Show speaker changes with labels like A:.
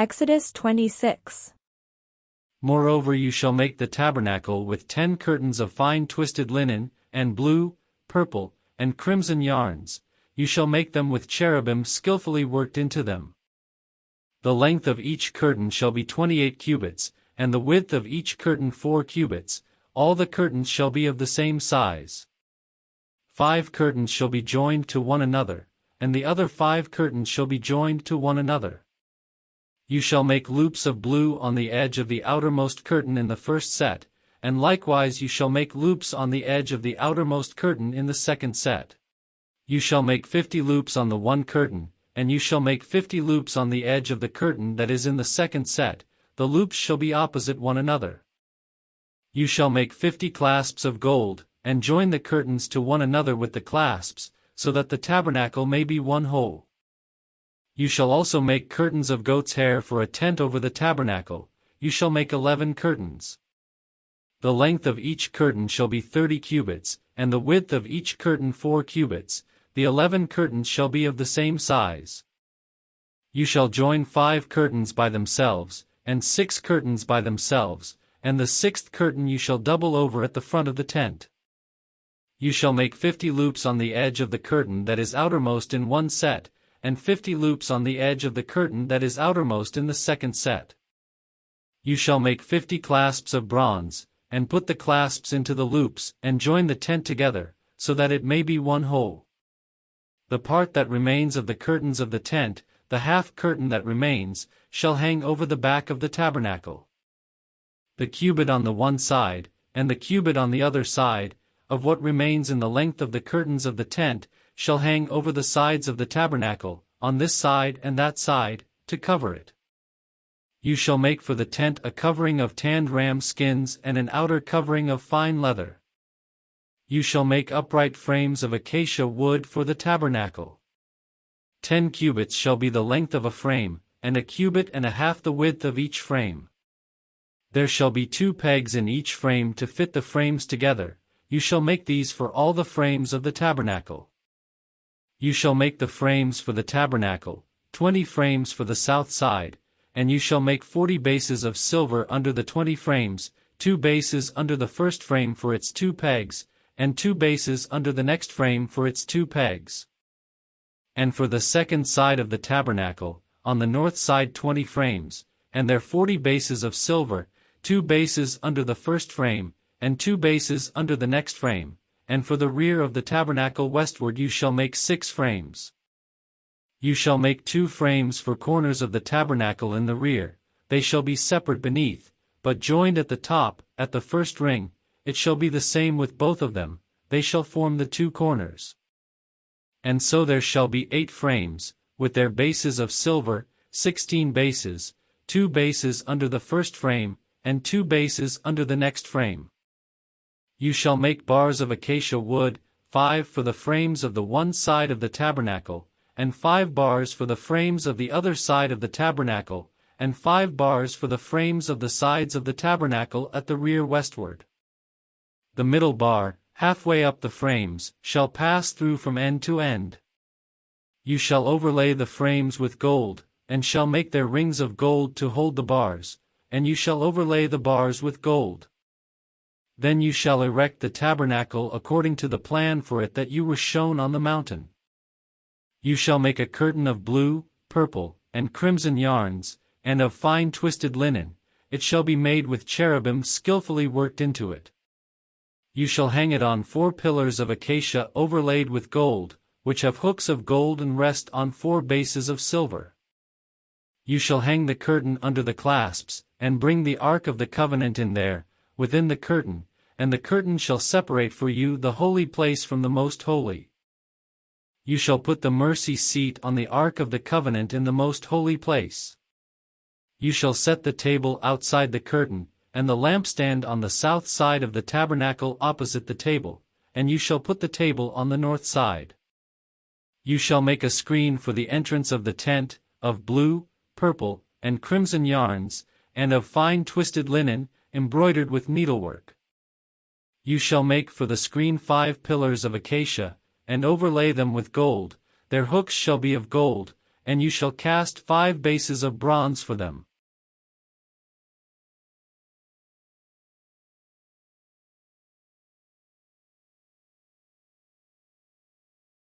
A: Exodus 26.
B: Moreover you shall make the tabernacle with 10 curtains of fine twisted linen, and blue, purple, and crimson yarns. You shall make them with cherubim skillfully worked into them. The length of each curtain shall be 28 cubits, and the width of each curtain 4 cubits. All the curtains shall be of the same size. 5 curtains shall be joined to one another, and the other 5 curtains shall be joined to one another. You shall make loops of blue on the edge of the outermost curtain in the first set, and likewise you shall make loops on the edge of the outermost curtain in the second set. You shall make 50 loops on the one curtain, and you shall make 50 loops on the edge of the curtain that is in the second set. The loops shall be opposite one another. You shall make 50 clasps of gold, and join the curtains to one another with the clasps, so that the tabernacle may be one whole. You shall also make curtains of goat's hair for a tent over the tabernacle. You shall make 11 curtains. The length of each curtain shall be 30 cubits, and the width of each curtain 4 cubits. The 11 curtains shall be of the same size. You shall join 5 curtains by themselves, and 6 curtains by themselves, and the 6th curtain you shall double over at the front of the tent. You shall make 50 loops on the edge of the curtain that is outermost in one set, and 50 loops on the edge of the curtain that is outermost in the second set. You shall make 50 clasps of bronze, and put the clasps into the loops, and join the tent together, so that it may be one whole. The part that remains of the curtains of the tent, the half curtain that remains, shall hang over the back of the tabernacle. The cubit on the one side, and the cubit on the other side, of what remains in the length of the curtains of the tent, shall hang over the sides of the tabernacle, on this side and that side, to cover it. You shall make for the tent a covering of tanned ram skins and an outer covering of fine leather. You shall make upright frames of acacia wood for the tabernacle. 10 cubits shall be the length of a frame, and a cubit and a half the width of each frame. There shall be 2 pegs in each frame to fit the frames together. You shall make these for all the frames of the tabernacle. You shall make the frames for the tabernacle, 20 frames for the south side, and you shall make 40 bases of silver under the 20 frames, 2 bases under the first frame for its 2 pegs, and 2 bases under the next frame for its 2 pegs. And for the second side of the tabernacle, on the north side 20 frames, and their 40 bases of silver, 2 bases under the first frame, and 2 bases under the next frame. And for the rear of the tabernacle westward you shall make 6 frames. You shall make 2 frames for corners of the tabernacle in the rear. They shall be separate beneath, but joined at the top, at the first ring. It shall be the same with both of them. They shall form the 2 corners. And so there shall be 8 frames, with their bases of silver, 16 bases, 2 bases under the first frame, and 2 bases under the next frame. You shall make bars of acacia wood, 5 for the frames of the one side of the tabernacle, and 5 bars for the frames of the other side of the tabernacle, and 5 bars for the frames of the sides of the tabernacle at the rear westward. The middle bar, halfway up the frames, shall pass through from end to end. You shall overlay the frames with gold, and shall make their rings of gold to hold the bars, and you shall overlay the bars with gold. Then you shall erect the tabernacle according to the plan for it that you were shown on the mountain. You shall make a curtain of blue, purple, and crimson yarns, and of fine twisted linen. It shall be made with cherubim skillfully worked into it. You shall hang it on 4 pillars of acacia overlaid with gold, which have hooks of gold and rest on 4 bases of silver. You shall hang the curtain under the clasps, and bring the ark of the covenant in there, within the curtain, and the curtain shall separate for you the holy place from the most holy. You shall put the mercy seat on the ark of the covenant in the most holy place. You shall set the table outside the curtain, and the lampstand on the south side of the tabernacle opposite the table, and you shall put the table on the north side. You shall make a screen for the entrance of the tent, of blue, purple, and crimson yarns, and of fine twisted linen, embroidered with needlework. You shall make for the screen 5 pillars of acacia, and overlay them with gold. Their hooks shall be of gold, and you shall cast 5 bases of bronze for them.